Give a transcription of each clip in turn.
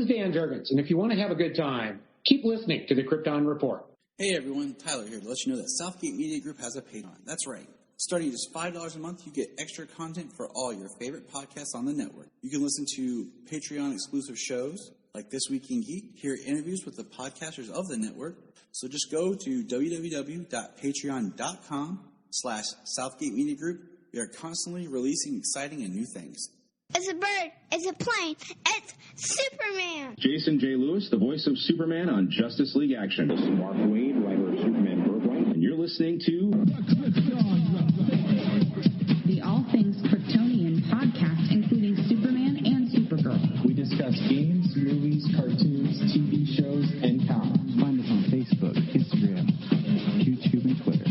is Dan Jurgens, and if you want to have a good time, keep listening to the Krypton Report. Hey everyone, Tyler here to let you know that Southgate Media Group has a Patreon. That's right. Starting at just $5 a month, you get extra content for all your favorite podcasts on the network. You can listen to Patreon-exclusive shows like This Week in Geek, hear interviews with the podcasters of the network. So just go to www.patreon.com/Southgate Media Group. We are constantly releasing exciting and new things. It's a bird. It's a plane. It's Superman. Jason J. Lewis, the voice of Superman on Justice League Action. This is Mark Wade, writer of Superman Birthright, and you're listening to the All Things Kryptonian podcast, including Superman and Supergirl. We discuss games, movies, cartoons, TV shows, and comics. Find us on Facebook, Instagram, YouTube, and Twitter.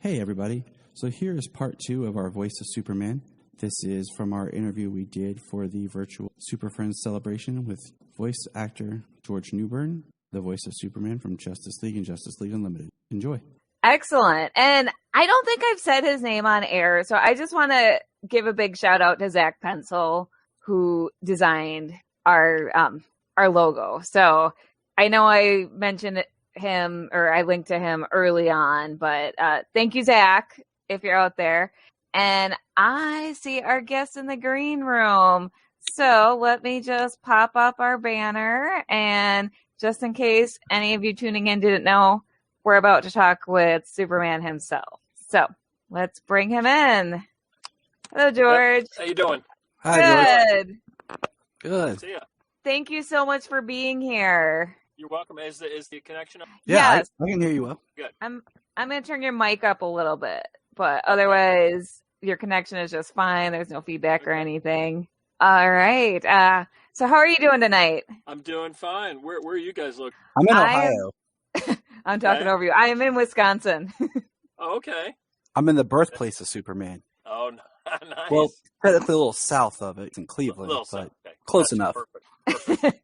Hey, everybody. So here is part 2 of our Voice of Superman. This is from our interview we did for the virtual Super Friends celebration with voice actor George Newbern, the voice of Superman from Justice League and Justice League Unlimited. Enjoy. Excellent. And I don't think I've said his name on air, so I just want to give a big shout out to Zach Pencil, who designed our logo. So I know I mentioned him, or I linked to him early on, but thank you, Zach, if you're out there. And I see our guest in the green room. So let me just pop up our banner. And just in case any of you tuning in didn't know, we're about to talk with Superman himself. So let's bring him in. Hello, George. How you doing? Hi, Good. George. Good. See ya. Thank you so much for being here. You're welcome. Is the connection up? Yeah, Yes. I can hear you well. Good. I'm going to turn your mic up a little bit, but otherwise your connection is just fine. There's no feedback or anything. All right. So how are you doing tonight? I'm doing fine. Where are you guys looking? I'm in Ohio. I'm talking over you. I am in Wisconsin. Oh, okay. I'm in the birthplace of Superman. Oh, nice. Well, technically a little south of it. It's in Cleveland, Little but south. Okay. close Gotcha. enough. Perfect.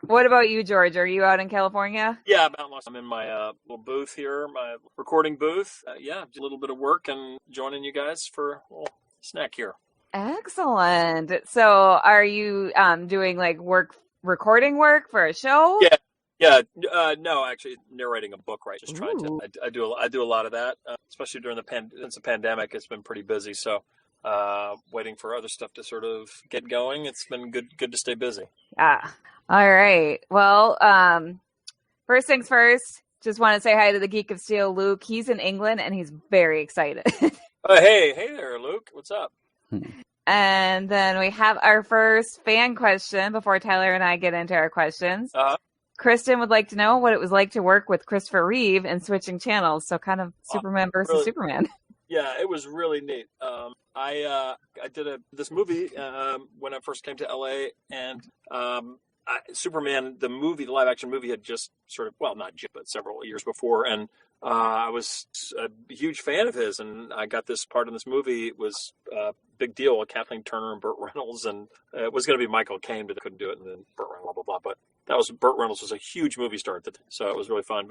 What about you, George? Are you out in California? Yeah, I'm in my little booth here, my recording booth. Just a little bit of work and joining you guys for a little snack here. Excellent. So are you doing like recording work for a show? Yeah. No, actually narrating a book, right? Just trying to, I do a lot of that, especially during since the pandemic. It's been pretty busy. So, waiting for other stuff to sort of get going. It's been good to stay busy. All right. Well, first things first, just want to say hi to the Geek of Steel, Luke. He's in England and he's very excited. Hey there, Luke. What's up? And then we have our first fan question before Tyler and I get into our questions. Kristen would like to know what it was like to work with Christopher Reeve and switching channels. So kind of Superman versus Superman. Yeah, it was really neat. I did this movie when I first came to LA, and Superman, the live action movie, had just sort of, well, not just, but several years before, and I was a huge fan of his, and I got this part in this movie. It was a big deal with Kathleen Turner and Burt Reynolds, and it was going to be Michael Caine, but they couldn't do it, and then Burt Reynolds, blah, blah, blah. But Burt Reynolds was a huge movie star at the time, so it was really fun.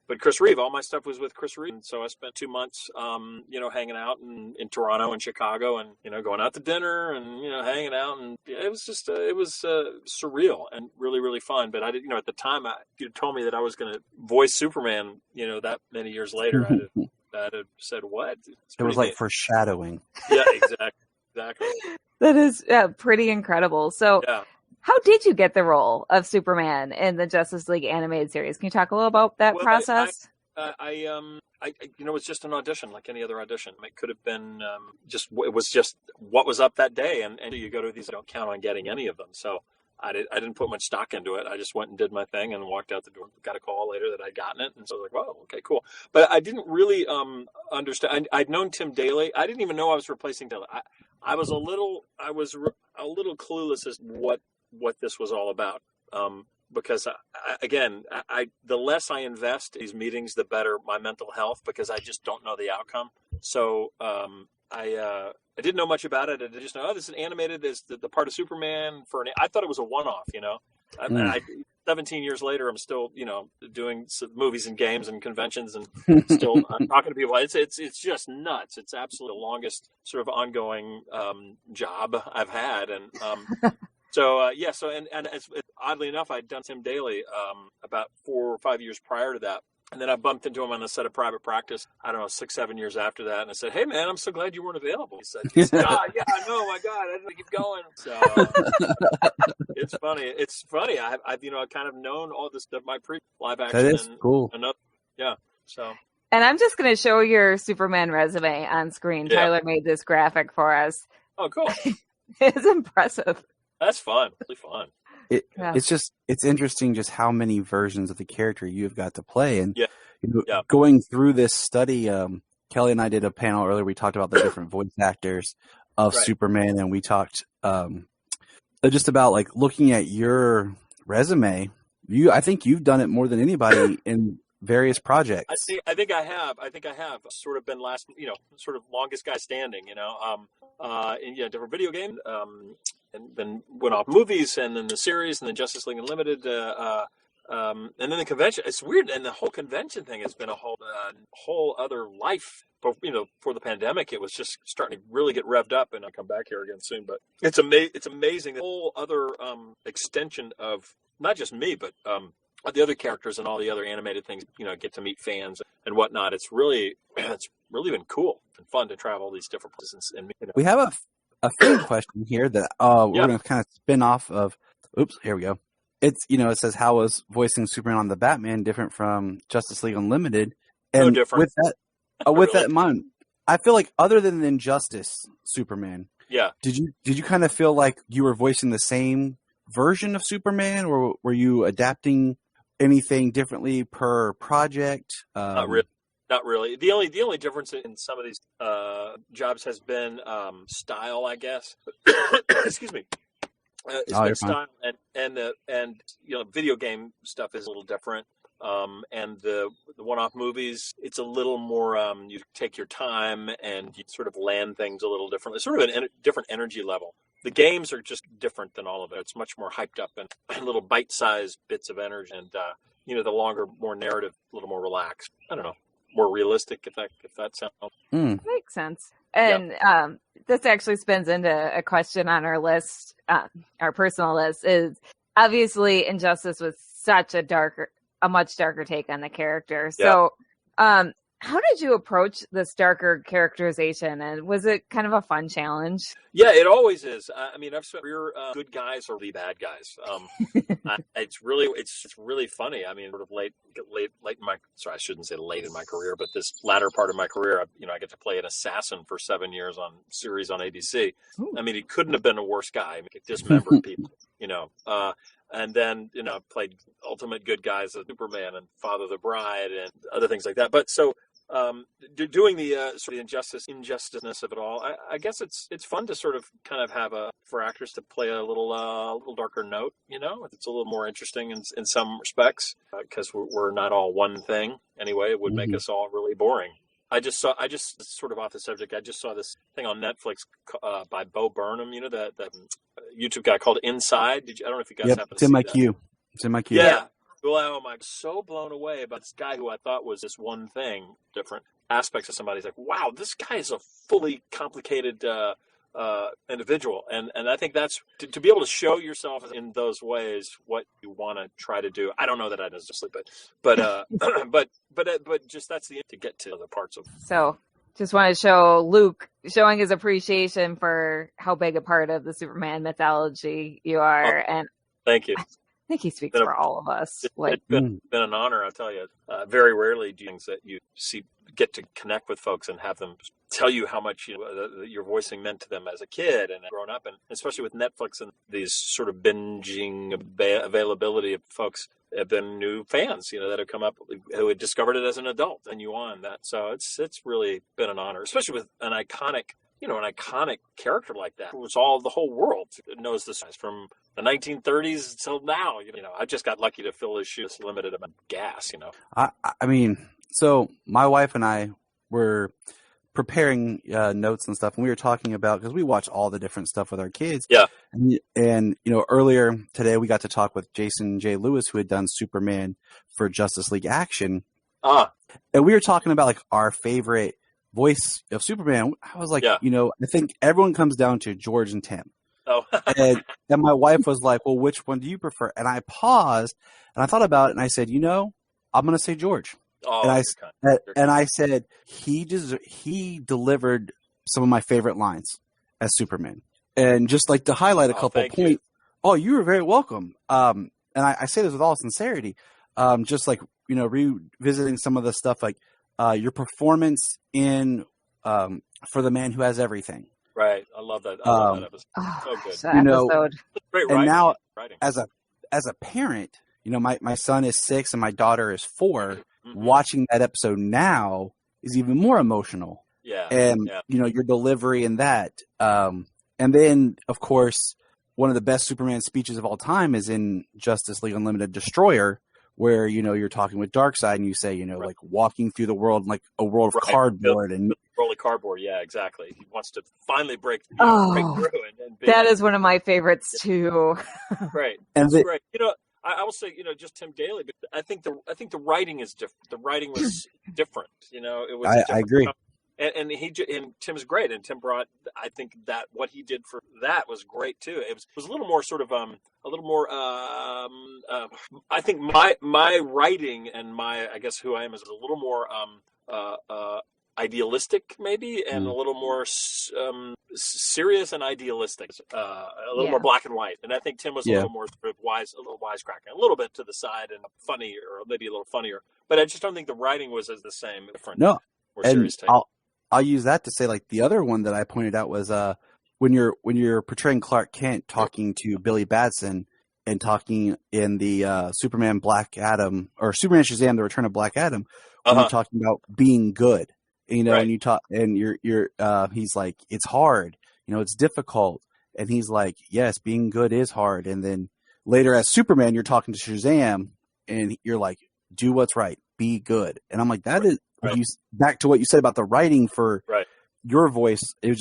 But Chris Reeve, all my stuff was with Chris Reeve. And so I spent 2 months, hanging out in Toronto and Chicago and, going out to dinner and, hanging out. And it was just, it was surreal and really, really fun. But I didn't, at the time, you told me that I was going to voice Superman, that many years later, I'd have said, what? It was like foreshadowing. Yeah, exactly. That is pretty incredible. So yeah. How did you get the role of Superman in the Justice League animated series? Can you talk a little about that process? It was just an audition like any other audition. It could have been it was just what was up that day. And you go to these, I don't count on getting any of them. So I didn't put much stock into it. I just went and did my thing and walked out the door. Got a call later that I'd gotten it. And so I was like, wow, okay, cool. But I didn't really understand. I'd known Tim Daly. I didn't even know I was replacing Daly. I was a little clueless as to what this was all about. Because the less I invest in these meetings, the better my mental health, because I just don't know the outcome. So I didn't know much about it. I just know, this is animated. There's the part of Superman I thought it was a one-off, 17 years later, I'm still, doing movies and games and conventions and still talking to people. It's just nuts. It's absolutely the longest sort of ongoing job I've had. And So yeah, so and as, oddly enough, I'd done Tim Daly about 4 or 5 years prior to that. And then I bumped into him on the set of Private Practice, I don't know, 6, 7 years after that. And I said, hey, man, I'm so glad you weren't available. He said, yeah, I know, my God, I didn't keep going. So it's funny. It's funny. I've kind of known all this stuff, my live action. That is cool. Yeah, so. And I'm just going to show your Superman resume on screen. Yeah. Tyler made this graphic for us. Oh, cool. It's impressive. That's fun. Really fun. It's interesting just how many versions of the character you've got to play. And yeah. Going through this study, Kelly and I did a panel earlier. We talked about the different voice actors of Superman, and we talked just about like looking at your resume. I think you've done it more than anybody in various projects. I think I have sort of been sort of longest guy standing, in different video games, and then went off movies, and then the series, and then Justice League Unlimited, and then the convention. It's weird, and the whole convention thing has been a whole other life. But for the pandemic, it was just starting to really get revved up, and I'll come back here again soon. But it's amazing the whole other extension of not just me, but the other characters and all the other animated things, get to meet fans and whatnot. It's really been cool and fun to travel these different places. And we have a fan question here that we're going to kind of spin off of. Oops, here we go. It's it says, how was voicing Superman on the Batman different from Justice League Unlimited? And no different. With that, with that in mind, I feel like other than the Injustice Superman, did you kind of feel like you were voicing the same version of Superman, or were you adapting anything differently per project? Not really. The only difference in some of these jobs has been style, I guess. Excuse me. It's been style, and video game stuff is a little different. And the one-off movies, it's a little more. You take your time and you sort of land things a little differently. Sort of a different energy level. The games are just different than all of it. It's much more hyped up and little bite-sized bits of energy, and the longer, more narrative, a little more relaxed. I don't know, more realistic. If that sounds makes sense. And this actually spins into a question on our list, our personal list. Is obviously Injustice was such a much darker take on the character. So, how did you approach this darker characterization, and was it kind of a fun challenge? Yeah, it always is. I mean, I've spent career good guys or the bad guys. It's really funny. I mean, sort of late in my, sorry, I shouldn't say late in my career, but this latter part of my career, I get to play an assassin for 7 years on series on ABC. Ooh. I mean, he couldn't have been a worse guy. I mean, he dismembered people, and then, played ultimate good guys as Superman and Father of the Bride and other things like that. But so, doing the sort of injusticeness of it all, I guess it's fun to sort of kind of have for actors to play a little darker note. It's a little more interesting in some respects because we're not all one thing anyway. It would make us all really boring. I just sort of off the subject. I just saw this thing on Netflix by Bo Burnham. The YouTube guy called Inside. I don't know if you guys happen to see that. It's in my queue. Yeah. Well, I'm so blown away about this guy who I thought was this one thing, different aspects of somebody. He's like, wow, this guy is a fully complicated individual. And I think that's to be able to show yourself in those ways what you want to try to do. I don't know that I necessarily, but just that's the to get to other parts of. So just want to show Luke showing his appreciation for how big a part of the Superman mythology you are. And thank you. I think he speaks for all of us. It's been an honor, I'll tell you. Very rarely do things that you get to connect with folks and have them tell you how much your voicing meant to them as a kid and growing up, and especially with Netflix and these sort of binging availability of folks have been new fans, that have come up who had discovered it as an adult and you on that. So it's really been an honor, especially with an iconic character like that. It was the whole world knows this from the 1930s till now. I just got lucky to fill his shoes, limited amount of gas. I mean, so my wife and I were preparing notes and stuff, and we were talking about, because we watch all the different stuff with our kids. Yeah. And earlier today we got to talk with Jason J. Lewis, who had done Superman for Justice League Action. And we were talking about like our favorite voice of Superman. I was like, I think everyone comes down to George and Tim. Oh. and my wife was like, well, which one do you prefer? And I paused and I thought about it and I said, I'm going to say George. Oh, and I said, he delivered some of my favorite lines as Superman. And just like to highlight a couple of points. Oh, you were very welcome. And I say this with all sincerity. Just like, revisiting some of the stuff like your performance in For the Man Who Has Everything. Right. I love that. I love that episode. So good. Episode. Great writing. And now, writing. as a parent, my son is 6 and my daughter is 4. Mm-hmm. Watching that episode now is even more emotional. Yeah. And, your delivery in that. And then, of course, one of the best Superman speeches of all time is in Justice League Unlimited Destroyer, where, you're talking with Darkseid and you say, right. like walking through the world, like a world of cardboard. And roll of cardboard. Yeah, exactly. He wants to finally break through. And that is one of my favorites too. Great. And great. I will say, just Tim Daly, but I think the writing is different. The writing was different. It was. I agree. And Tim's great, and Tim brought. I think that what he did for that was great too. It was a little more sort of I think my writing and I guess who I am is a little more idealistic maybe, and a little more serious and idealistic, a little more black and white. And I think Tim was a little more sort of a little wisecracking, a little bit to the side and funny, or maybe a little funnier. But I just don't think the writing was as the same. Different. No, more serious take. I'll use that to say, like, the other one that I pointed out was when you're portraying Clark Kent talking to Billy Batson and talking in the Superman Black Adam or Superman Shazam: The Return of Black Adam, when you're talking about being good, right. And you talk and you're he's like, it's hard, it's difficult, and he's like, yes, being good is hard. And then later as Superman, you're talking to Shazam and you're like, do what's right, be good. And I'm like, that is. Back to what you said about the writing for your voice, it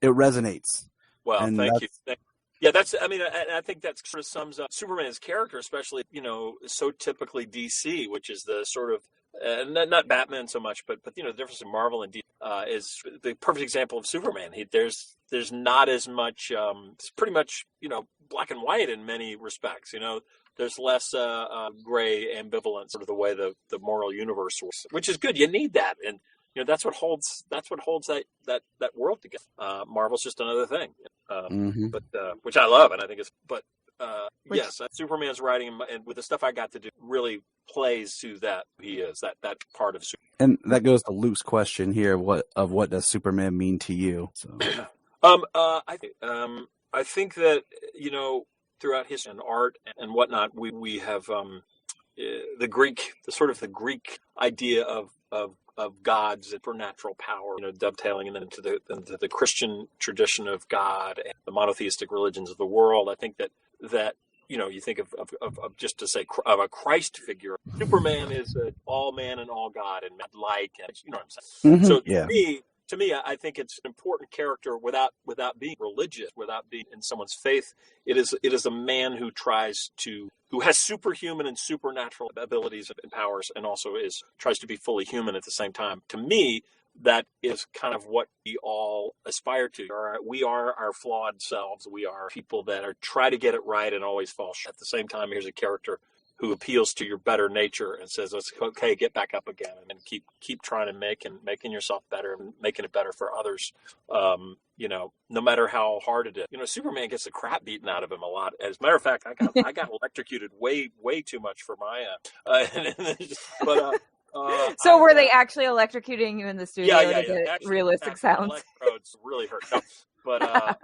resonates. Well, thank you. Yeah, I think that sort of sums up Superman's character, especially, so typically DC, which is the sort of, not Batman so much, but the difference in Marvel and DC is the perfect example of Superman. There's not as much, it's pretty much, black and white in many respects, There's less gray ambivalence, sort of the way the moral universe works, which is good. You need that, and that's what holds that world together. Marvel's just another thing, but which I love, and I think it's. But yes, Superman's writing and with the stuff I got to do really plays to that he is that part of Superman. And that goes to Luke's question here: what does Superman mean to you? So. I think that throughout history and art and whatnot, we have the Greek idea of gods and supernatural power, dovetailing into the Christian tradition of God and the monotheistic religions of the world. I think that you think of just to say of a Christ figure. Superman is an all man and all God and like, and what I'm saying. So to me, I think it's an important character without being religious, without being in someone's faith. It is a man who who has superhuman and supernatural abilities and powers, and also tries to be fully human at the same time. To me, that is kind of what we all aspire to. We are our flawed selves. We are people that try to get it right and always fall short. At the same time, here's a character who appeals to your better nature and says, "It's okay, get back up again and keep trying to making yourself better and making it better for others." No matter how hard it is. Superman gets the crap beaten out of him a lot. As a matter of fact, I got electrocuted way too much for my. So were they actually electrocuting you in the studio to get actually, realistic sounds? Electrodes really hurt. No, but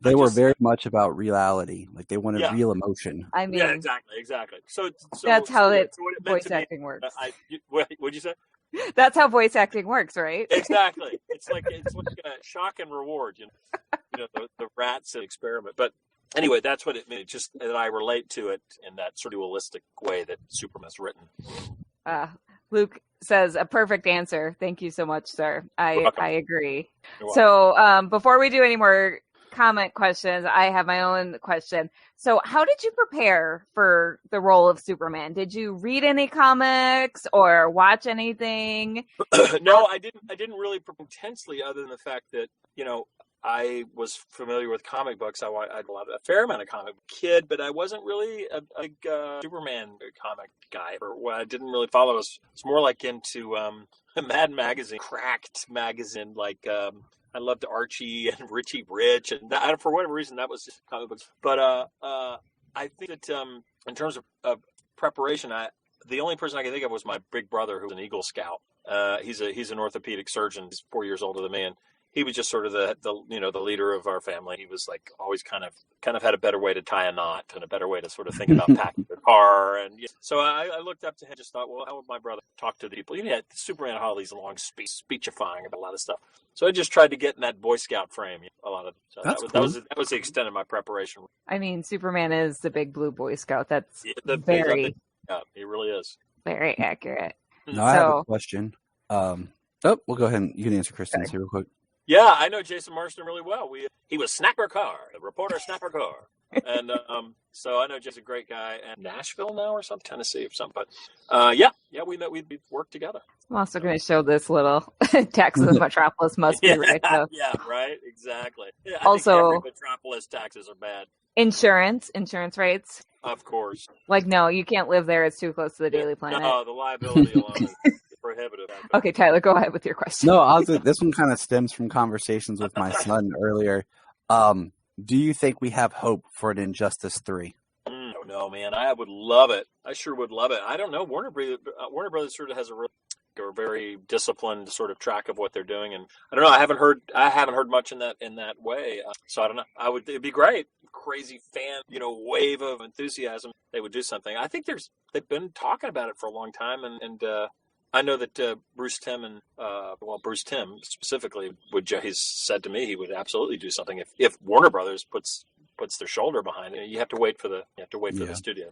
they were very much about reality. Like they wanted real emotion. I mean, yeah, exactly. So that's how voice acting works. What'd you say? That's how voice acting works, right? Exactly. It's like a shock and reward. The rats experiment. But anyway, that's what it means. Just that I relate to it in that sort of dualistic way that Superman's written. Luke says a perfect answer. Thank you so much, sir. I agree. So before we do any more comment questions, I have my own question. So how did you prepare for the role of Superman? Did you read any comics or watch anything? No, I didn't really prepare intensely, other than the fact that I was familiar with comic books. I had a fair amount of comic kid, but I wasn't really a big Superman comic guy. Or what I didn't really follow. It's more like into Mad Magazine, Cracked magazine. Like I loved Archie and Richie Rich, and that, for whatever reason that was just comic books. But I think that in terms of preparation, the only person I can think of was my big brother, who was an Eagle Scout. He's an orthopedic surgeon. He's 4 years older than me, and he was just sort of the leader of our family. He was like always kind of had a better way to tie a knot and a better way to sort of think about packing the car. And so I looked up to him and just thought, well, how would my brother talk to the people? Superman had all these long speechifying about a lot of stuff. So I just tried to get in that Boy Scout frame a lot of. So that was the extent of my preparation. I mean, Superman is the big blue Boy Scout. That's very. Yeah, he really is. Very accurate. Now, I have a question. We'll go ahead and you can answer Kristen's here real quick. Yeah, I know Jason Marsden really well. He was Snapper Carr, the reporter Snapper Carr. And so I know Jason's a great guy. And Nashville now or something, Tennessee or something. But we worked together. I'm also going to show this little Texas Metropolis must be right. So. Yeah, right, exactly. Yeah, I also, think every Metropolis taxes are bad. Insurance rates. Of course. Like, no, you can't live there. It's too close to the Daily Planet. No, the liability alone is prohibitive. Okay, Tyler, go ahead with your question. No, this one kind of stems from conversations with my son earlier. Do you think we have hope for an Injustice 3? No, man. I would love it. I sure would love it. I don't know. Warner Brothers sort of has a very disciplined sort of track of what they're doing, and I don't know. I haven't heard much in that way. So I don't know. It'd be great. Crazy fan, wave of enthusiasm. They would do something. I think they've been talking about it for a long time, and I know that Bruce Timm specifically he's said to me he would absolutely do something if Warner Brothers puts their shoulder behind it. You have to wait for the studio.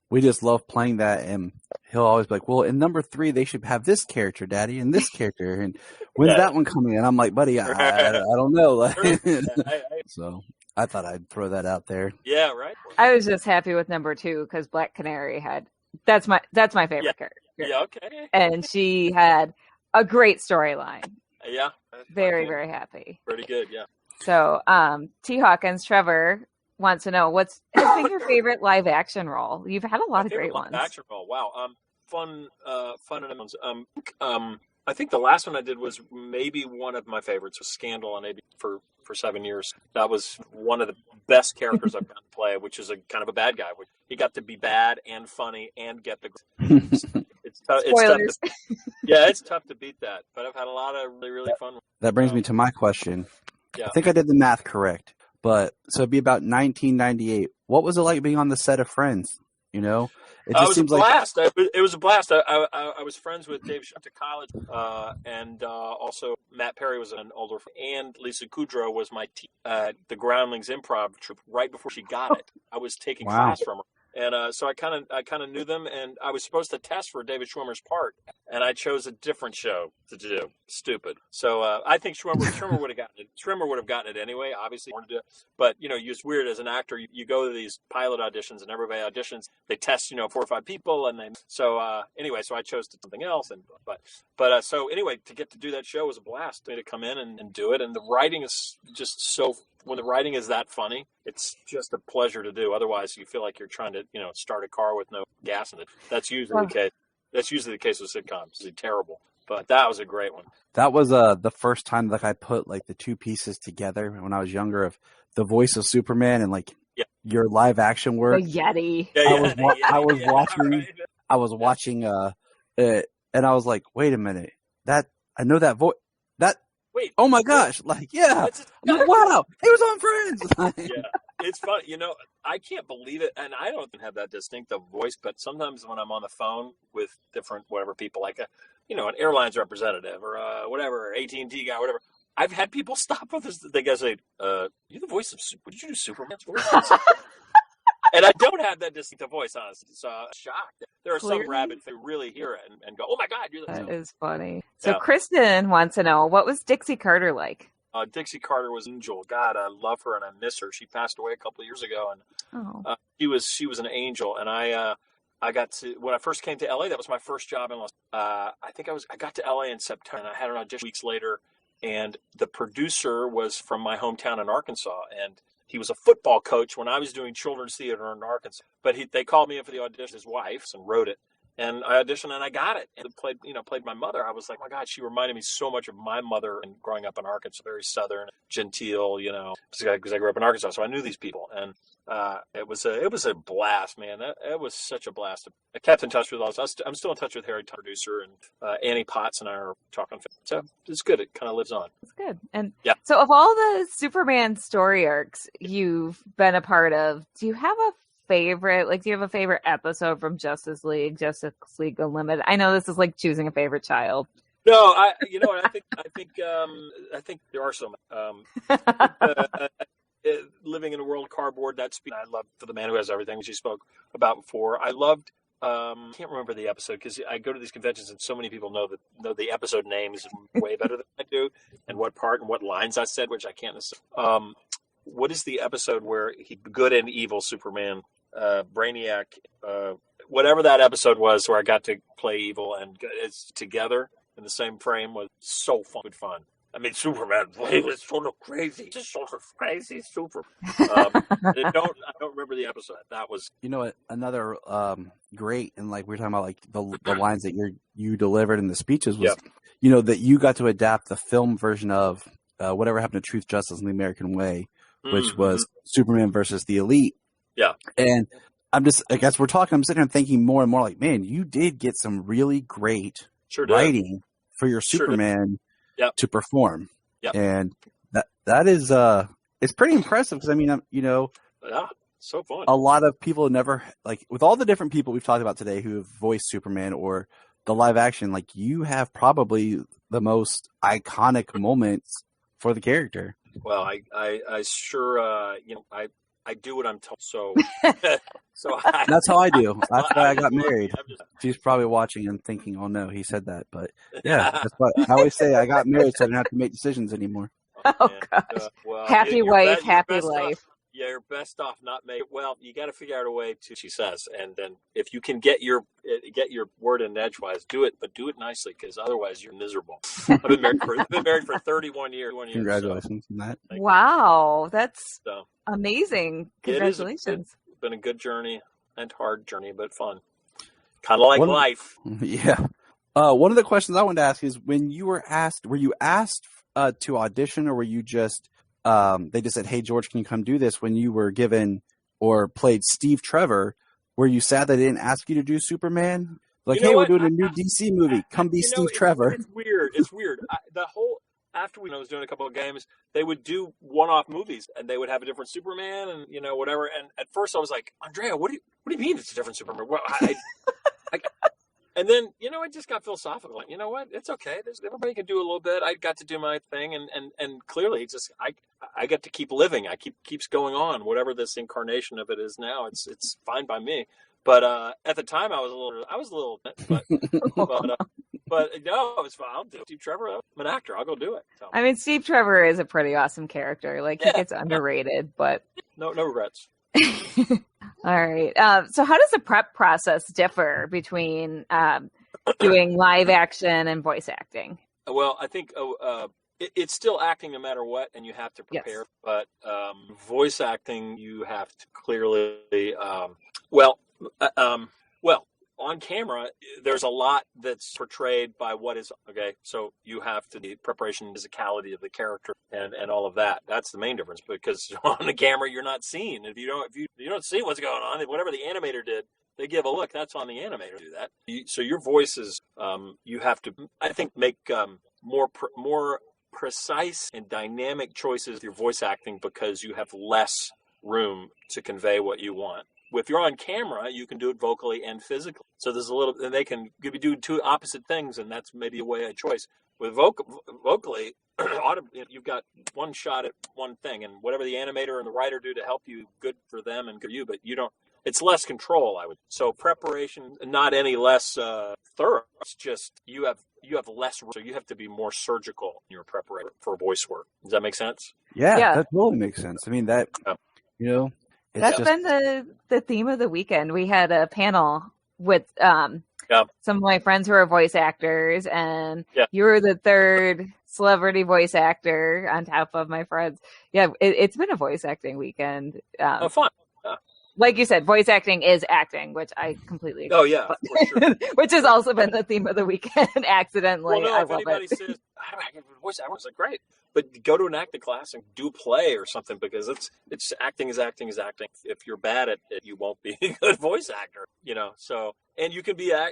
We just love playing that, and he'll always be like, well, in number 3, they should have this character, Daddy, and this character, and when's that one coming? And I'm like, buddy, I don't know. So I thought I'd throw that out there. Yeah, right. I was just happy with number 2 because Black Canary that's my favorite character. Yeah, okay. And she had a great storyline. Yeah. Very, very happy. Pretty good, yeah. So, T. Hawkins, Trevor wants to know has been your favorite live action role? You've had a lot of great ones. Live action role. Wow. Fun and ones. I think the last one I did was maybe one of my favorites was Scandal on ABC for 7 years. That was one of the best characters I've gotten to play, which is a kind of a bad guy. He got to be bad and funny and get the. It's tough. It's tough to beat that. But I've had a lot of really, really fun ones. That brings me to my question. Yeah. I think I did the math correct, but so it'd be about 1998. What was it like being on the set of Friends? It was a blast. It was a blast. I was friends with Dave Shaw to college, and also Matt Perry was an older friend, and Lisa Kudrow was my the Groundlings improv troupe right before she got it. I was taking class from her. And so I kind of knew them, and I was supposed to test for David Schwimmer's part, and I chose a different show to do. Stupid. So I think Schwimmer would have gotten it. Schwimmer would have gotten it anyway. Obviously, wanted to, but it's weird as an actor. You go to these pilot auditions, and everybody auditions. They test 4 or 5 people, and then so anyway. So I chose something else, but so anyway, to get to do that show was a blast. To come in and do it, and the writing is just so. When the writing is that funny, it's just a pleasure to do. Otherwise, you feel like you're trying to, start a car with no gas in it. That's usually the case. That's usually the case with sitcoms. It's terrible. But that was a great one. That was the first time that I put the 2 pieces together when I was younger of the voice of Superman and your live action work. The Yeti. I was watching it, and I was like, wait a minute, I know that voice. Wait! Oh my gosh! Wow! He was on Friends. Yeah, it's funny. I can't believe it, and I don't have that distinctive voice. But sometimes when I'm on the phone with different people, like an airlines representative or whatever, AT&T guy, whatever, I've had people stop with us. They go say, "You're the voice of did you do Superman's voice?" And I don't have that distinctive voice, honestly. So I'm shocked. There are some rabbits who really hear it and go, "Oh my God, you're the." That is funny. So Kristen wants to know, what was Dixie Carter like? Dixie Carter was an angel. God, I love her and I miss her. She passed away a couple of years ago, and she was an angel. And I got to when I first came to LA. That was my first job in Los. I got to LA in September, and I had an audition weeks later. and the producer was from my hometown in Arkansas, and he was a football coach when I was doing children's theater in Arkansas. But they called me in for the audition, his wife, and wrote it. And I auditioned and I got it, and played my mother. I was like, my God, she reminded me so much of my mother and growing up in Arkansas, very Southern, genteel, because I grew up in Arkansas, so I knew these people. And it was a blast, man. It was such a blast. I kept in touch with all this. I'm still in touch with Harry, producer, and Annie Potts and I are talking. So it's good. It kind of lives on. It's good. And yeah. So of all the Superman story arcs you've been a part of, do you have a favorite? Like, do you have a favorite episode from Justice League Unlimited? I know this is like choosing a favorite child. No, I think there are some. Living in a world cardboard, I love For the Man Who Has Everything, which you spoke about before. I loved. I can't remember the episode because I go to these conventions and so many people know the episode names way better than I do, and what part and what lines I said, which I can't necessarily. What is the episode where good and evil Superman, Brainiac, whatever that episode was, where I got to play evil and it's together in the same frame, was so fun. I mean, Superman, he was sort of crazy. Just sort of crazy Superman. I don't remember the episode. That was, another great, and like we were talking about, like the lines that you delivered in the speeches was, that you got to adapt the film version of Whatever Happened to Truth, Justice, and the American Way, which was Superman versus the Elite. Yeah. And I'm just, like, as we're talking, I'm sitting there thinking more and more like, man, you did get some really great writing for your Superman to perform. Yep. And that is, it's pretty impressive because, I mean, yeah, so fun. A lot of people never, like, with all the different people we've talked about today who have voiced Superman or the live action, like, you have probably the most iconic moments for the character. Well, I sure, I do what I'm told. So, that's how I do. That's why I got married. She's probably watching and thinking, "Oh no, he said that." But yeah, that's what I always say. I got married, so I didn't have to make decisions anymore. Oh gosh, happy wife, happy life. Yeah, you're best off not make. Well, you got to figure out a way to. She says, and then if you can get your word in edgewise, do it, but do it nicely, because otherwise you're miserable. I've been married for 31 years. Congratulations on that! Wow, that's amazing. Congratulations! It's been a good journey and hard journey, but fun. Kind of like life. Yeah. One of the questions I wanted to ask is, when you were asked to audition, or were you just they just said, "Hey, George, can you come do this?" When you were given or played Steve Trevor, were you sad they didn't ask you to do Superman? Like, hey, we're doing a new DC movie. Come be Steve Trevor. It's weird. When I was doing a couple of games, they would do one-off movies, and they would have a different Superman, and whatever. And at first, I was like, Andrea, what do you mean it's a different Superman? Well, and then, I just got philosophical. Like, you know what? It's okay. Everybody can do a little bit. I got to do my thing, and clearly, just I get to keep living. Keeps going on. Whatever this incarnation of it is now, it's fine by me. But at the time, I was a little, but no, it was fine. I'll do it. Steve Trevor, I'm an actor. I'll go do it. So. I mean, Steve Trevor is a pretty awesome character. Like, he gets underrated, but no regrets. All right. So how does the prep process differ between doing live action and voice acting? Well, I think it's still acting no matter what, and you have to prepare. Yes. But voice acting, you have to clearly, on camera, there's a lot that's portrayed by what is okay. So you have to the preparation, physicality of the character, and all of that. That's the main difference, because on the camera you're not seen. If you don't see what's going on, whatever the animator did, they give a look. That's on the animator to do that. So your voice is you have to, I think, make more precise and dynamic choices with your voice acting, because you have less room to convey what you want. If you're on camera, you can do it vocally and physically. So there's and they can be doing two opposite things, and that's maybe a way of choice. With vocally, you've got one shot at one thing, and whatever the animator and the writer do to help you, good for them and good for you, but you don't. It's less control, I would. So preparation, not any less thorough. It's just you have less, so you have to be more surgical in your preparation for voice work. Does that make sense? Yeah. That totally makes sense. I mean, that that's been the theme of the weekend. We had a panel with some of my friends who are voice actors, and you were the third celebrity voice actor on top of my friends. Yeah, it's been a voice acting weekend. Fun. Like you said, voice acting is acting, which I completely agree. Oh yeah, for sure. Which has also been the theme of the weekend. Accidentally, Well, no, I if love anybody it. says voice acting, it's like great, but go to an acting class and do a play or something, because it's acting is acting is acting. If you're bad at it, you won't be a good voice actor. So and you can be a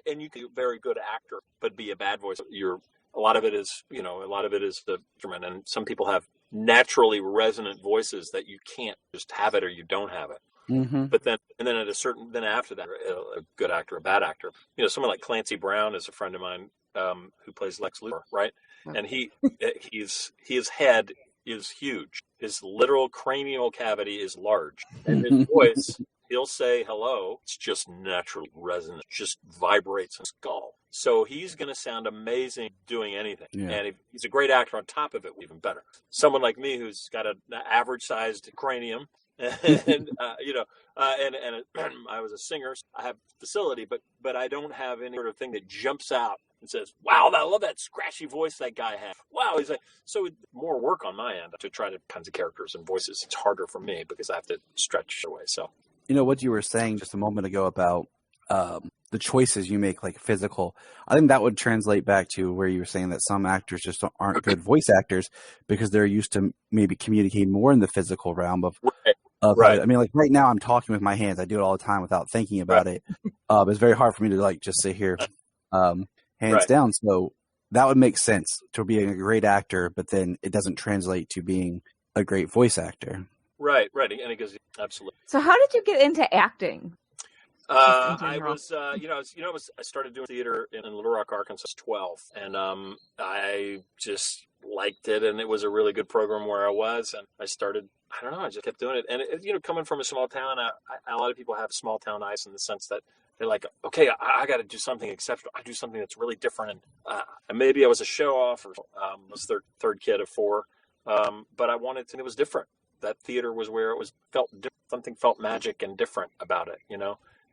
very good actor, but be a bad voice. A lot of it is the instrument, and some people have naturally resonant voices that you can't just have it or you don't have it. Mm-hmm. But then after that, a good actor, a bad actor. Someone like Clancy Brown is a friend of mine who plays Lex Luthor, right? And his head is huge. His literal cranial cavity is large, and his voice, he'll say hello. It's just natural resonance, just vibrates in his skull. So he's going to sound amazing doing anything. Yeah. And if he's a great actor on top of it, even better. Someone like me who's got an average-sized cranium. And I was a singer. So I have facility, but I don't have any sort of thing that jumps out and says, "Wow, I love that scratchy voice that guy had." Wow, he's like, so more work on my end to try to kinds of characters and voices. It's harder for me because I have to stretch away. So what you were saying just a moment ago about the choices you make, like physical, I think that would translate back to where you were saying that some actors just aren't good voice actors because they're used to maybe communicating more in the physical realm of. Right. I mean, like right now I'm talking with my hands. I do it all the time without thinking about it. It's very hard for me to like just sit here, hands down. So that would make sense to being a great actor, but then it doesn't translate to being a great voice actor. Right. And it goes absolutely. So how did you get into acting? I started doing theater in Little Rock, Arkansas, 12, and I just liked it, and it was a really good program where I was, and I started. I don't know. I just kept doing it, and coming from a small town, a lot of people have small town eyes in the sense that they're like, okay, I got to do something exceptional. I do something that's really different, and maybe I was a show off, or was third kid of four, but I wanted to. And it was different. That theater was where it was something felt magic and different about it,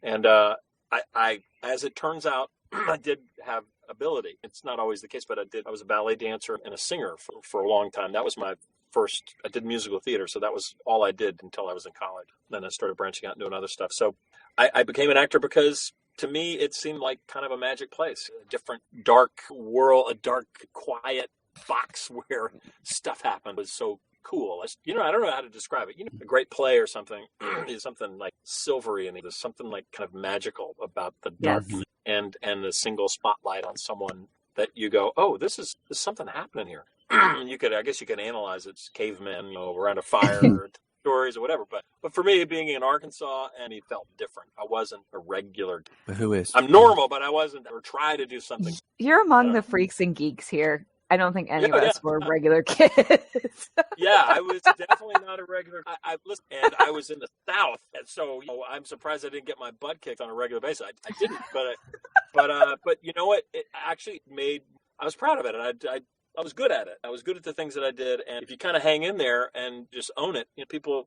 And I, as it turns out, I did have ability. It's not always the case, but I was a ballet dancer and a singer for a long time. That was my first. I did musical theater, so that was all I did until I was in college. Then I started branching out and doing other stuff. So I became an actor because, to me, it seemed like kind of a magic place, a different dark world, a dark, quiet box where stuff happened was so cool. I don't know how to describe it. A great play or something is something like silvery, and there's something like kind of magical about the darkness and the single spotlight on someone that you go, oh, there's something happening here. I guess you could analyze it. It's cavemen, around a fire or stories or whatever. But for me, being in Arkansas, and he felt different. I wasn't a regular. But who is? I'm normal, but I wasn't, or try to do something. You're among the freaks and geeks here. I don't think any of us were regular kids. Yeah, I was definitely not a regular. I and I was in the South, and so I'm surprised I didn't get my butt kicked on a regular basis. I didn't, but you know what? It actually made. I was proud of it, and I was good at it. I was good at the things that I did, and if you kind of hang in there and just own it, people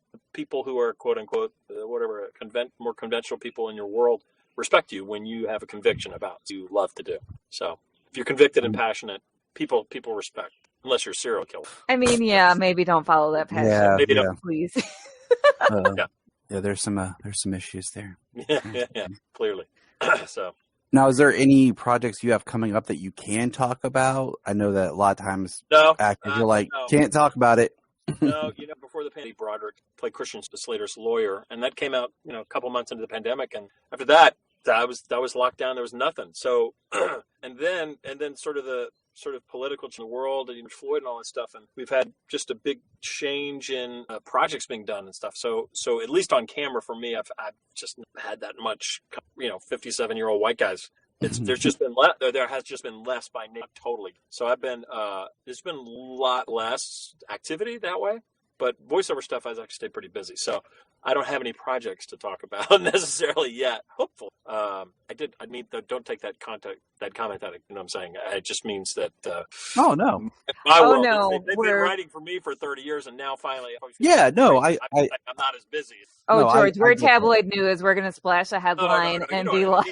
who are quote unquote whatever more conventional people in your world respect you when you have a conviction about what you love to do. So if you're convicted and passionate. People respect, unless you're a serial killer. I mean, yeah, maybe don't follow that passion. Yeah, maybe don't. Please. There's some issues there. Yeah, clearly. So now, is there any projects you have coming up that you can talk about? I know that a lot of times actors are like, can't talk about it. No, before the pandemic, Broderick played Christian Slater's lawyer, and that came out, a couple months into the pandemic, and after that was locked down. There was nothing. So, and then sort of political change in the world and Floyd and all that stuff. And we've had just a big change in projects being done and stuff. So at least on camera for me, I've just had that much, 57-year-old white guys. There's just been there has just been less by name totally. So there's been a lot less activity that way, but voiceover stuff has actually stayed pretty busy. So I don't have any projects to talk about necessarily yet. Hopefully, don't take that comment out. You know what I'm saying? It just means that. Oh no! My world, no! They've been writing for me for 30 years, and now finally. Yeah, no, I'm not as busy. Oh, no, George, we're tabloid news. We're gonna splash a headline and be like,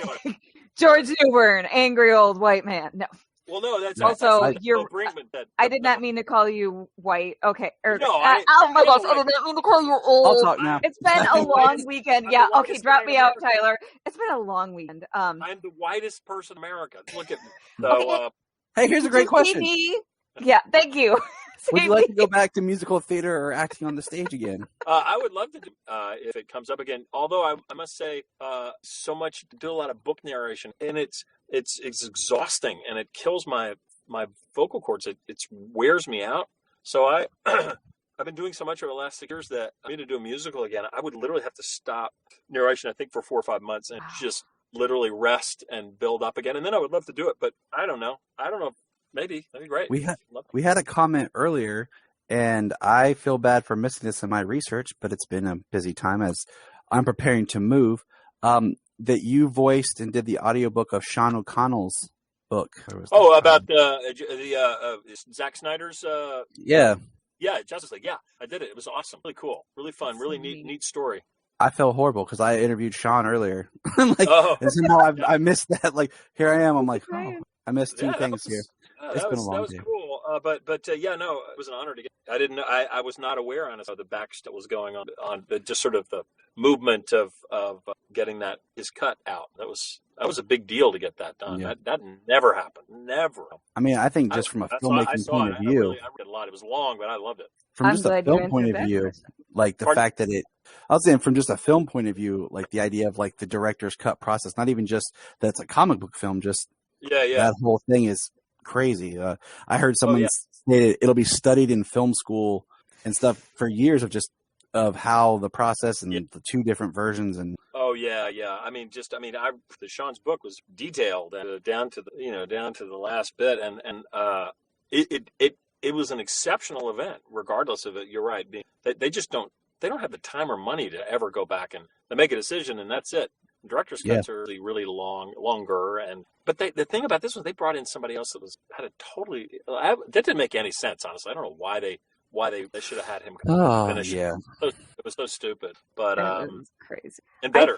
George Newbern, angry old white man. No. Well, no, that's Also, that's you're. Brinkman. I did not mean to call you white. Okay. No, oh my gosh, I did not mean to call you old. I'll talk now. It's been a long weekend. I'm Yeah. the Okay. whitest Drop man me in out, America. Tyler. It's been a long weekend. I'm the whitest person in America. Look at me. So, Hey, here's a great question. Yeah. Thank you. Would you like to go back to musical theater or acting on the stage again? I would love to do if it comes up again. Although I must say, so much do a lot of book narration, and it's exhausting, and it kills my vocal cords. It wears me out. So I've been doing so much over the last 6 years that I need to do a musical again. I would literally have to stop narration, I think, for 4 or 5 months and just literally rest and build up again. And then I would love to do it, but I don't know. Maybe that'd be great. We had a comment earlier, and I feel bad for missing this in my research, but it's been a busy time as I'm preparing to move. That you voiced and did the audiobook of Sean O'Connell's book. About Zack Snyder's. Yeah, Justice League. Yeah, I did it. It was awesome, really cool, really fun, really neat story. I felt horrible because I interviewed Sean earlier. And somehow I missed that. Like, here I am. I'm like, I missed two things here. It's been a long day. That was cool. But no, it was an honor to get. I didn't know. I was not aware, honestly, of the back that was going on just sort of the movement of getting his cut out. That was a big deal to get that done. Yeah. That never happened. Never. I mean, I think just from a filmmaking point of view, I read a lot. It was long, but I loved it. From just a film point of view, like the fact that I was saying from just a film point of view, like the idea of like the director's cut process, not even just that it's a comic book film, just that whole thing is crazy. I heard someone stated it'll be studied in film school and stuff for years of how the process and the two different versions and. Oh yeah. Sean's book was detailed down to the last bit, and it was an exceptional event, regardless of it. You're right. They don't have the time or money to ever go back and they make a decision and that's it. Director's cuts are really longer, but the thing about this was they brought in somebody else that had a totally that didn't make any sense, honestly. I don't know why they should have had him finish. Yeah, it was so stupid, but crazy and better.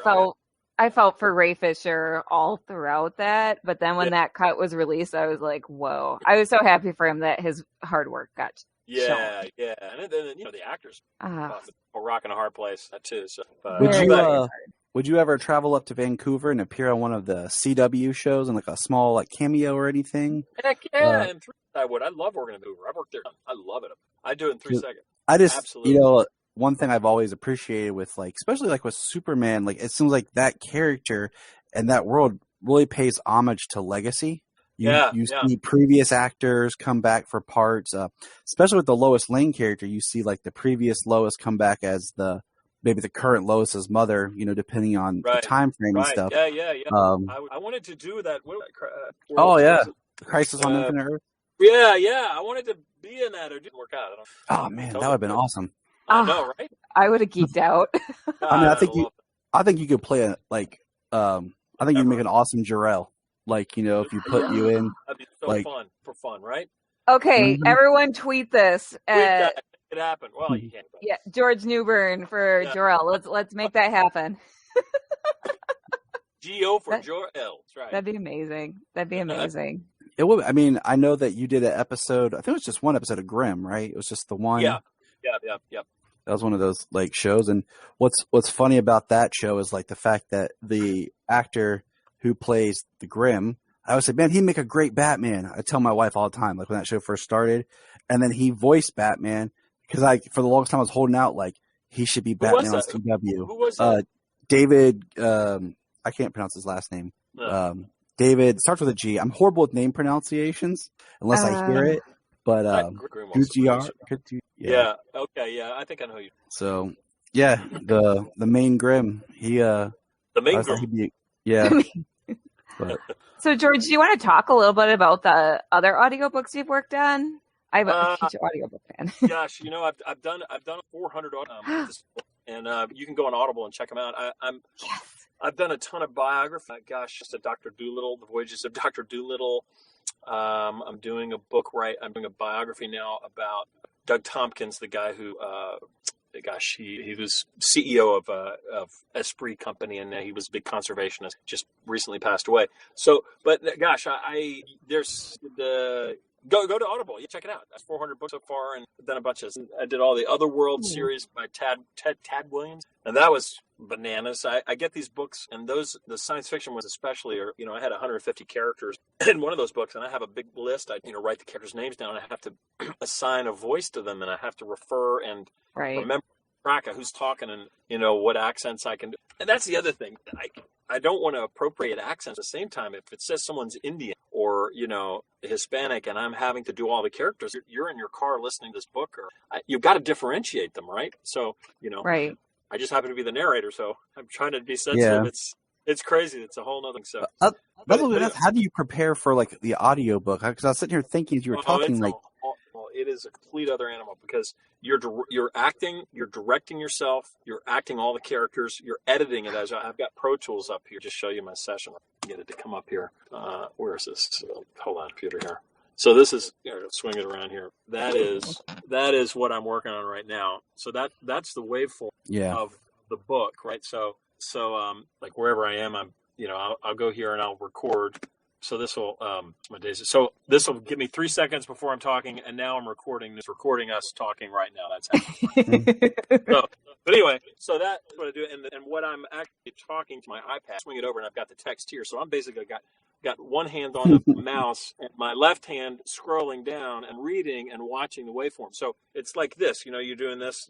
I felt for Ray Fisher all throughout that, but then when that cut was released, I was like, whoa! I was so happy for him that his hard work got shown. And then the actors, a rock and a hard place too. So would you ever travel up to Vancouver and appear on one of the CW shows and like a small like cameo or anything? Heck yeah, in 3 I would. I love working in Vancouver. I've worked there. I love it. I do it in 3 seconds. I just, absolutely. One thing I've always appreciated with like, especially like with Superman, like it seems like that character and that world really pays homage to legacy. You see previous actors come back for parts, especially with the Lois Lane character. You see like the previous Lois come back as maybe the current Lois's mother, depending on the time frame and stuff. Yeah. I wanted to do that. Crisis on Infinite Earth. Yeah. I wanted to be in that. It didn't work out. Oh man, that would have been awesome. I know, right? I would have geeked out. I mean, I think you could play I think you'd make an awesome Jor-El. Like, if you put you in. That'd be so fun, right? Okay, everyone tweet this. It happened. Well, you can't. Yeah, George Newbern for Jor-El. Let's make that happen. G.O. for Jor-El. That's right. That'd be amazing. It would. I mean, I know that you did an episode. I think it was just one episode of Grimm, right? It was just the one. Yeah. That was one of those like shows. And what's funny about that show is like the fact that the actor who plays the Grimm, I always say, man, he'd make a great Batman. I tell my wife all the time, like when that show first started, and then he voiced Batman because for the longest time I was holding out like he should be Batman on CW. Who was that? David. I can't pronounce his last name. No. David starts with a G. I'm horrible with name pronunciations unless I hear it. But Guggiar. Yeah. Okay. Yeah. I think I know you. So yeah, the main Grimm. The main Grimm. Yeah. So George, do you want to talk a little bit about the other audiobooks you've worked on? I'm a huge audiobook fan. Gosh, I've done 400 and you can go on Audible and check them out. I've done a ton of biography. Gosh, just a Dr. Dolittle, The Voyages of Dr. Dolittle. I'm doing a book I'm doing a biography now about Doug Tompkins, the guy who gosh, he was CEO of Esprit Company, and he was a big conservationist. Just recently passed away. So, but gosh, there's the. Go to Audible. You check it out. That's 400 books so far, and done a bunch of. I did all the Otherworld series by Tad Williams, and that was bananas. I get these books, and the science fiction ones especially are. I had 150 characters in one of those books, and I have a big list. I write the characters' names down. I have to assign a voice to them, and I have to refer and remember track of who's talking and what accents I can do. And that's the other thing. I don't want to appropriate accents at the same time. If it says someone's Indian or, Hispanic and I'm having to do all the characters, you're in your car listening to this book, you've got to differentiate them, right? So, right. I just happen to be the narrator, so I'm trying to be sensitive. Yeah. It's crazy. It's a whole nother thing. So, how do you prepare for like the audio book? Because I was sitting here thinking as you were talking, it is a complete other animal because you're acting, you're directing yourself, you're acting all the characters, you're editing it. As I've got Pro Tools up here, just show you my session. Get it to come up here. Where is this? Hold on, computer here. So this is swing it around here. That is what I'm working on right now. So that's the waveform of the book, right? So like wherever I am, I'll go here and I'll record. So this will my days. So this will give me 3 seconds before I'm talking, and now I'm recording us talking right now. That's happening. But anyway, so that's what I do, and what I'm actually talking to my iPad, swing it over, and I've got the text here. So I'm basically got one hand on the mouse and my left hand scrolling down and reading and watching the waveform. So it's like this, you're doing this,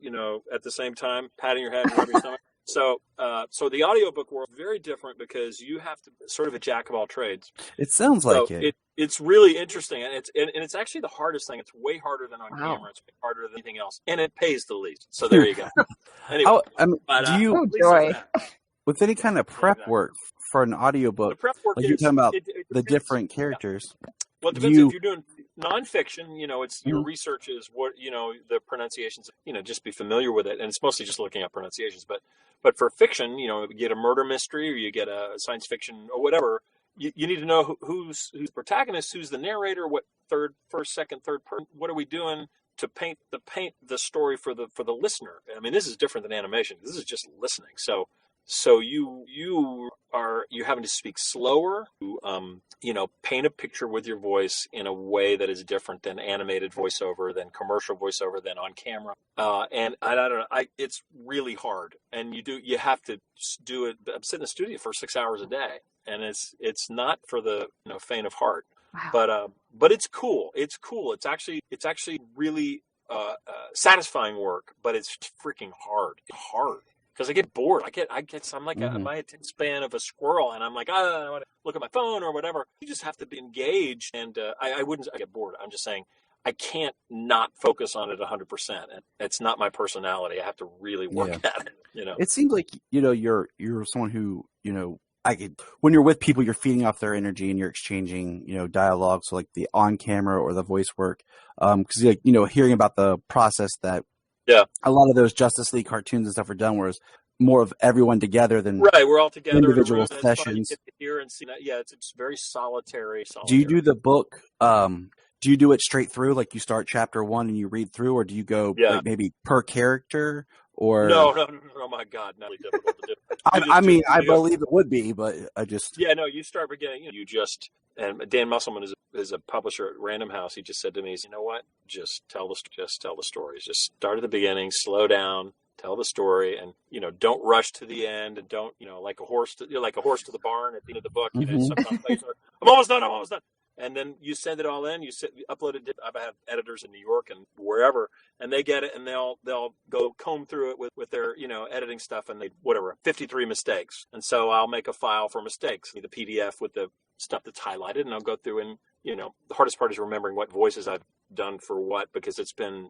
at the same time, patting your head and rubbing your stomach. So the audiobook world is very different because you have to sort of a jack of all trades. It sounds like it. It's really interesting, and it's actually the hardest thing. It's way harder than on camera. It's way harder than anything else, and it pays the least. So there you go. Anyway, do you with any kind of prep work for an audiobook? The prep work like you're talking about the different characters. Yeah. Well, it depends if you're doing nonfiction, it's your research is what the pronunciations. Just be familiar with it, and it's mostly just looking at pronunciations. But for fiction, you get a murder mystery or you get a science fiction or whatever. You need to know who's the protagonist, who's the narrator, what first, second, third person. What are we doing to paint the story for the listener? I mean, this is different than animation. This is just listening. So you're having to speak slower, paint a picture with your voice in a way that is different than animated voiceover, than commercial voiceover, than on camera. And I don't know, it's really hard. And you have to do it. I'm sitting in the studio for 6 hours a day, and it's not for the faint of heart. Wow. But it's cool. It's cool. It's actually really satisfying work, but it's freaking hard. It's hard. Because I get bored. I'm like my attention span of a squirrel, and I'm like, I want to look at my phone or whatever. You just have to be engaged, and I wouldn't get bored. I'm just saying I can't not focus on it 100%. And it's not my personality. I have to really work at it. It seems like you're someone who when you're with people, you're feeding off their energy and you're exchanging dialogue. So like the on camera or the voice work, because hearing about the process that. Yeah, a lot of those Justice League cartoons and stuff are done, where it's more of everyone together than we're all together individual sessions. Here and see that. Yeah, it's very solitary. Do you do the book? Do you do it straight through, like you start chapter 1 and you read through, or do you go like maybe per character? Or no, my God, not really difficult to do. I believe it would be, but I just you start beginning. And Dan Musselman is a publisher at Random House. He just said to me, "You know what? Just tell the stories. Just start at the beginning, slow down, tell the story, and don't rush to the end, and don't like a horse to the barn at the end of the book. Sometimes I'm almost done. And then you send it all in. You upload it. I have editors in New York and wherever, and they get it, and they'll go comb through it with their editing stuff, and they 53 mistakes, and so I'll make a file for mistakes, the PDF with the stuff that's highlighted, and I'll go through and the hardest part is remembering what voices I've done for what, because it's been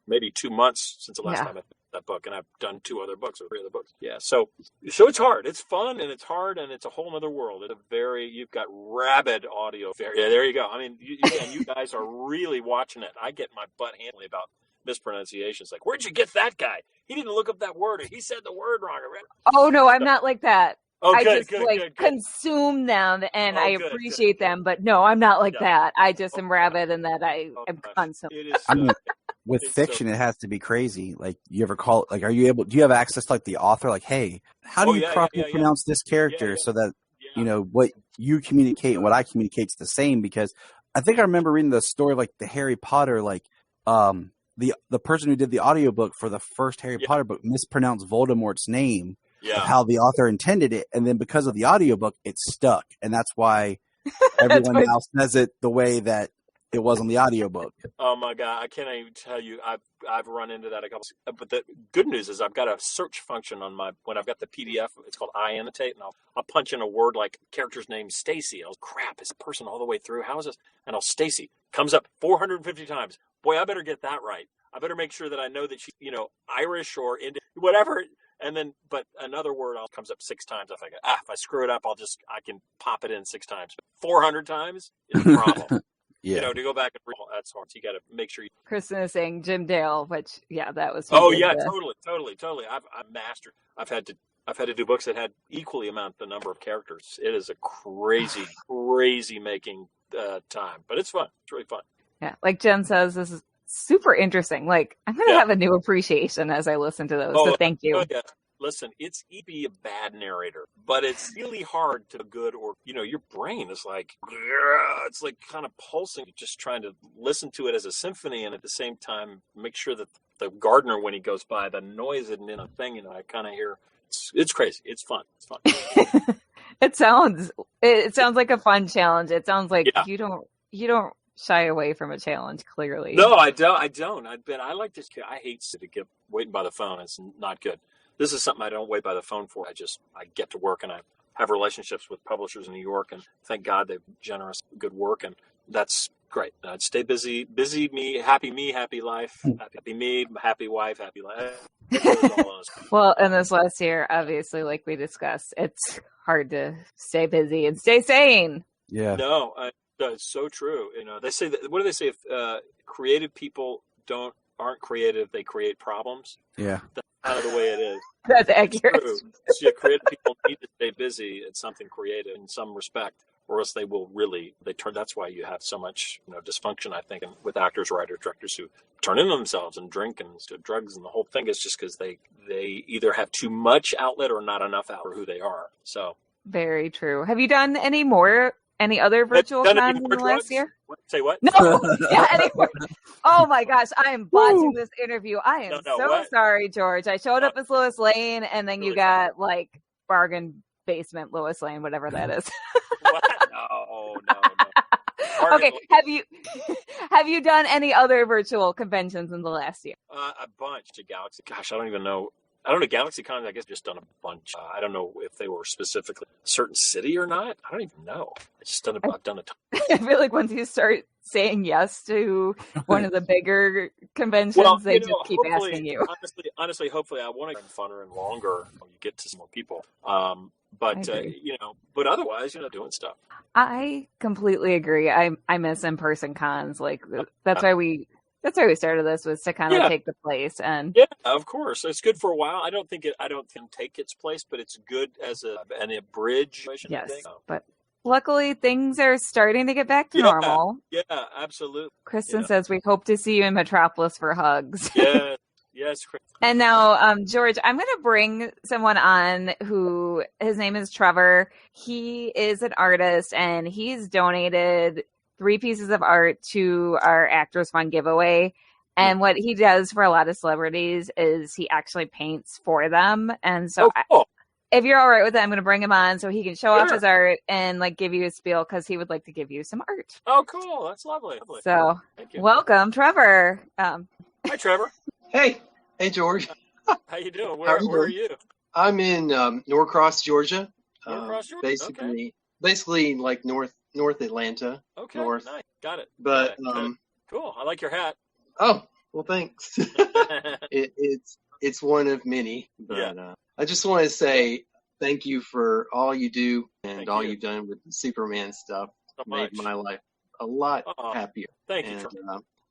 maybe 2 months since the last time I finished that book, and I've done 2 other books or 3 other books. Yeah, so it's hard. It's fun and it's hard and it's a whole other world. You've got rabid audio. Yeah, there you go. I mean, you guys are really watching it. I get my butt handled about mispronunciations. Like, where'd you get that guy? He didn't look up that word, or he said the word wrong. Oh no, I'm not like that. Oh, I good, just consume them, and I appreciate them. But no, I'm not like that. I just am rabid, and that I am constantly. with fiction, it has to be crazy. Like, you ever call, like, do you have access to, like, the author? Like, hey, how do you properly pronounce this character so that, you know, what you communicate and what I communicate is the same? Because I think I remember reading the story, like, the Harry Potter, like, the person who did the audiobook for the first Harry Potter book mispronounced Voldemort's name of how the author intended it. And then because of the audiobook, it stuck. And that's why everyone now says it the way that it was on the audiobook. Oh my God, I can't even tell you. I've run into that a couple. But the good news is I've got a search function on when I've got the PDF. It's called iAnnotate, and I'll punch in a word like character's name Stacy. I'll crap, is a person all the way through? How is this? And Stacy comes up 450 times. Boy, I better get that right. I better make sure that I know that she's, you know, Irish or Indian, whatever. And then, but another word comes up 6 times. I think, if I screw it up, I can pop it in 6 times. 400 times is a problem. Yeah. You know, to go back and read, that's hard. You got to make sure. Kristen is saying Jim Dale, which that was. Totally. I've mastered. I've had to do books that had equally amount the number of characters. It is a crazy making time, but it's fun. It's really fun. Yeah, like Jen says, this is super interesting. Like, I'm going to have a new appreciation as I listen to those. So thank you. Yeah. Listen, it's easy to be a bad narrator, but it's really hard to good, or, you know, your brain is like, it's like kind of pulsing. You're just trying to listen to it as a symphony, and at the same time, make sure that the gardener, when he goes by, the noise isn't in a thing. You know, I kind of hear. It's crazy. It's fun. It's fun. It sounds like a fun challenge. It sounds like you don't shy away from a challenge. Clearly, no, I don't. I like this. I hate to get waiting by the phone. It's not good. This is something I don't wait by the phone for. I get to work, and I have relationships with publishers in New York, and thank God they've generous, good work, and that's great. I'd stay busy me, happy life, happy me, happy wife, happy life. Well, in this last year, obviously, like we discussed, it's hard to stay busy and stay sane. Yeah. No, it's so true. You know, they say that. What do they say? If creative people aren't creative, they create problems. Yeah. That's kind of the way it is. That's accurate. So creative people need to stay busy at something creative in some respect, or else that's why you have so much, you know, dysfunction, I think, with actors, writers, directors who turn into themselves and drink and do drugs, and the whole thing is just because they either have too much outlet or not enough outlet for who they are. So very true. Have you done any other virtual cons in the last year? Say what? No. Anymore. Oh my gosh, I am botching this interview. I am sorry, George. I showed up as Lois Lane, and then you got like bargain basement Lois Lane, whatever that is. What? No. Okay, have you done any other virtual conventions in the last year? A bunch of Galaxy. Gosh, I don't even know. I don't know. GalaxyCon, I guess, just done a bunch. I don't know if they were specifically a certain city or not. I don't even know. I've done a ton. I feel like once you start saying yes to one of the bigger conventions, they just keep asking you. Honestly, hopefully, I want to get funner and longer when you get to some more people. But otherwise, doing stuff. I completely agree. I miss in-person cons. Like that's why we started this, was to kind of take the place. And of course, it's good for a while. I don't think take its place, but it's good as a bridge. Yes, but luckily things are starting to get back to normal. Yeah, absolutely. Kristen says we hope to see you in Metropolis for hugs. Yeah. Yes. And now, George, I'm going to bring someone on who, his name is Trevor. He is an artist, and he's donated 3 pieces of art to our Actors Fund giveaway. And what he does for a lot of celebrities is he actually paints for them. And so if you're all right with it, I'm going to bring him on so he can show off his art and like give you a spiel, because he would like to give you some art. Oh, cool. That's lovely. So welcome, Trevor. Hi, Trevor. Hey, George. How you doing? Where are you? I'm in Norcross, Georgia. Norcross, Georgia. Basically like North Atlanta. Okay, north. Nice. Got it. But cool. I like your hat. Oh, well, thanks. It's one of many. But I just want to say thank you for all you do and you've done with the Superman stuff. Made my life a lot happier. Thank you.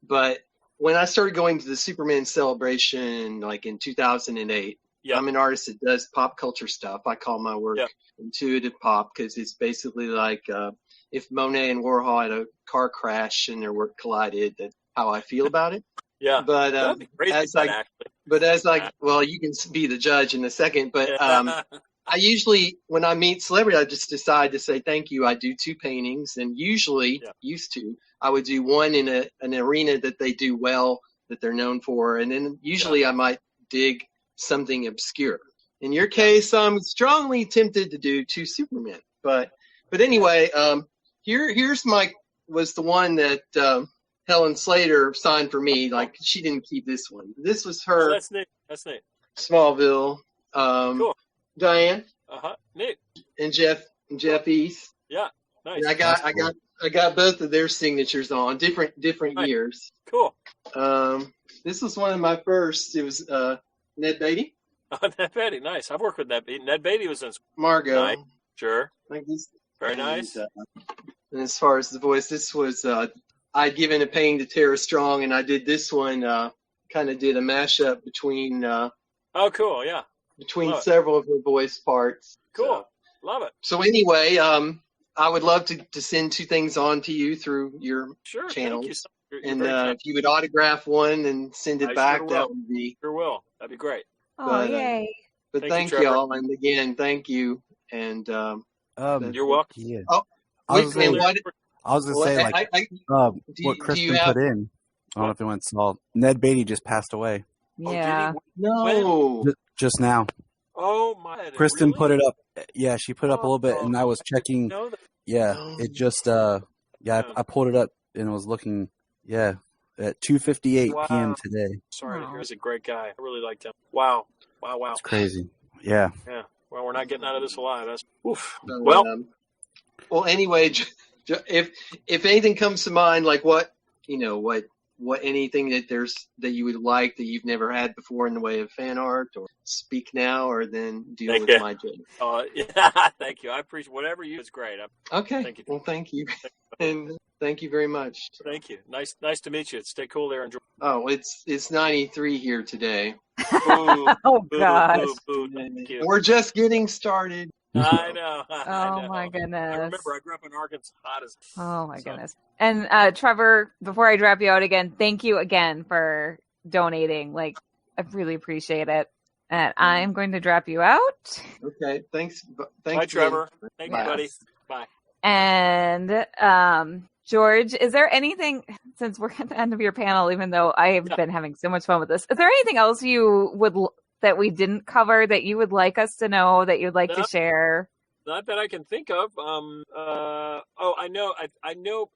But when I started going to the Superman celebration, like in 2008, I'm an artist that does pop culture stuff. I call my work intuitive pop, because it's basically like if Monet and Warhol had a car crash and their work collided, that's how I feel about it. Yeah. But That'd be crazy, well, you can be the judge in a second. But I usually, when I meet celebrity, I just decide to say thank you. I do 2 paintings, and usually I would do one in an arena that they do well, that they're known for, and then usually I might dig something obscure. In your case, I'm strongly tempted to do 2 Supermen, but anyway, here's was the one that Helen Slater signed for me. Like, she didn't keep this one. This was her. Oh, that's neat. That's neat. Smallville. Cool. Diane. Neat. And Jeff East. Yeah. Nice. And I got both of their signatures on different years. Cool. This was one of my first. It was Ned Beatty. Oh, Ned Beatty, nice. I've worked with Ned Beatty. Ned Beatty was in Margot. Nice. Sure. Very nice. And as far as the voice, this was I'd given a painting to Tara Strong, and I did this one. Kind of did a mashup between. Oh, cool! Yeah. Between several of her voice parts. Cool. Love it. So anyway, I would love to send 2 things on to you through your channels. Thank you. And if you would autograph one and send it back, that would be. Sure will. That'd be great. Oh, yay. But thank y'all. And again, thank you. And you're welcome. Yeah. Oh, I was going to say, like, what Kristen put in. I don't know if anyone saw. Ned Beatty just passed away. Yeah. No. Just now. Oh, my. Kristen really? put it up. Yeah, she put up a little bit, and I was checking. Yeah, it just, I pulled it up, and it was looking, at 2:58 p.m. today. Sorry to hear. He's a great guy. I really liked him. Wow. It's crazy. Yeah. Yeah. Well, we're not getting out of this alive. That's oof. Well, anyway, if anything comes to mind, like what anything that you would like that you've never had before in the way of fan art, or speak now, or then deal with my joke. Yeah, thank you. I appreciate whatever you. It's great. Okay. Thank you. Well, thank you, and thank you very much. Thank you. Nice to meet you. Stay cool there. Enjoy. Oh, it's 93 here today. Oh gosh. Thank you. We're just getting started. I know. Oh my goodness. I remember I grew up in Arkansas. Oh my goodness. And Trevor, before I drop you out again, thank you again for donating. Like, I really appreciate it. And I'm going to drop you out. Okay. Thanks. Bye, Trevor. Thank you, buddy. Bye. And George, is there anything, since we're at the end of your panel, even though I have been having so much fun with this, is there anything else you would that we didn't cover that you would like us to know, that you'd like to share? Not that I can think of. I know. I know.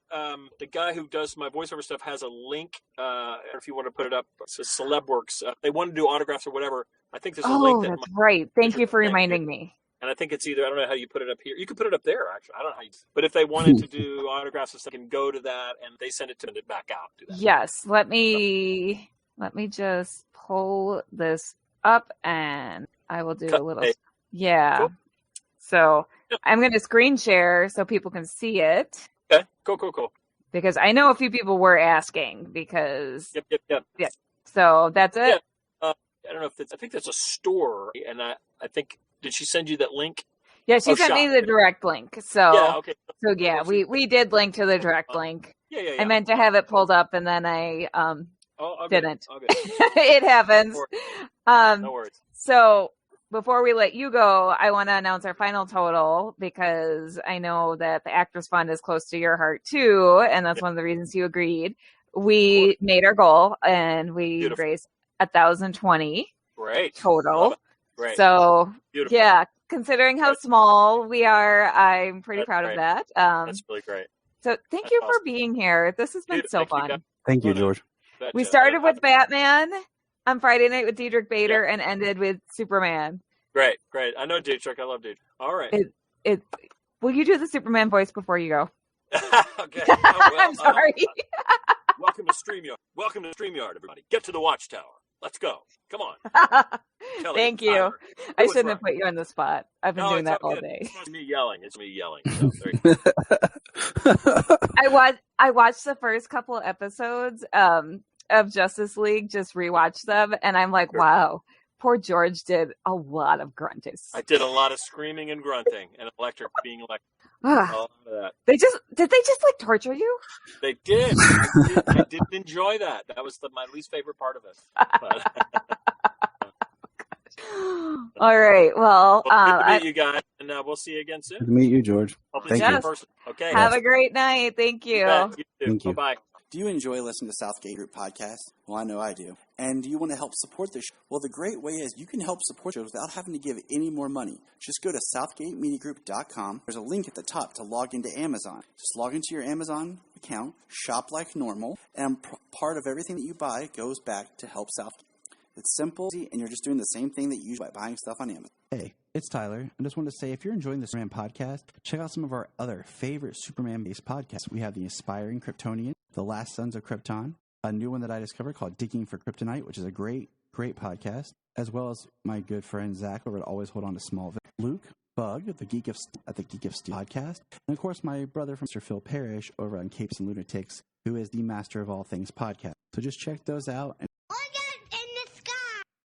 The guy who does my voiceover stuff has a link. If you want to put it up, it says CelebWorks. They want to do autographs or whatever. I think there's a link. That's right. Thank you for reminding me. And I think it's either, I don't know how you put it up here. You can put it up there, actually. I don't know how you, but if they wanted to do autographs and stuff, they can go to that and they send it back out. Yes. Let me just pull this up and I will do a little. Yeah. Cool. So I'm going to screen share so people can see it. Okay. Cool. Because I know a few people were asking because. Yep. Yeah. So that's it. Yeah. I don't know if I think that's a store, and I think. Did she send you that link? Yeah, she sent me the direct link. So yeah, okay. So yeah, we did link to the direct link. Yeah. I meant to have it pulled up and then I didn't. Okay. It happens. No worries. So before we let you go, I want to announce our final total because I know that the Actors Fund is close to your heart too, and that's one of the reasons you agreed. We made our goal and we raised $1,020 total. Great. So beautiful. Yeah, considering how small we are, I'm pretty proud of that. That's really great. So thank you for being here. This has been so fun. Thank you, George. We started with Batman on Friday night with Diedrich Bader and ended with Superman. Great. I know Diedrich. I love Diedrich. All right. Will you do the Superman voice before you go? Okay. I'm sorry. Welcome to StreamYard, everybody. Get to the Watchtower. Let's go. Come on. Thank you. I shouldn't have put you on the spot. I've been doing that all day. It's me yelling. So, there you go. I watched the first couple of episodes of Justice League, just rewatched them, and I'm like, wow, poor George did a lot of grunting. I did a lot of screaming and grunting and being electric. All of that. Did they just like torture you? They did. I did enjoy that. That was my least favorite part of it. All right. Well, good to meet you guys, and we'll see you again soon. Good to meet you, George. Hopefully see you in person. Okay. Have a great night. Thank you. Thank you. Bye-bye. Do you enjoy listening to Southgate Group Podcast? Well, I know I do. And do you want to help support this show? Well, the great way is you can help support shows without having to give any more money. Just go to southgatemediagroup.com. There's a link at the top to log into Amazon. Just log into your Amazon account, shop like normal, and part of everything that you buy goes back to help Southgate. It's simple, and you're just doing the same thing that you do by buying stuff on Amazon. Hey, it's Tyler. I just wanted to say, if you're enjoying the Superman podcast, check out some of our other favorite Superman-based podcasts. We have The Inspiring Kryptonian, The Last Sons of Krypton, a new one that I discovered called Digging for Kryptonite, which is a great podcast, as well as my good friend Zach over at Always Hold On to Smallville, Luke, Bug, the Geek of Steel podcast, and of course my brother from Sir Phil Parrish over on Capes and Lunatics, who is the master of all things podcast. So just check those out.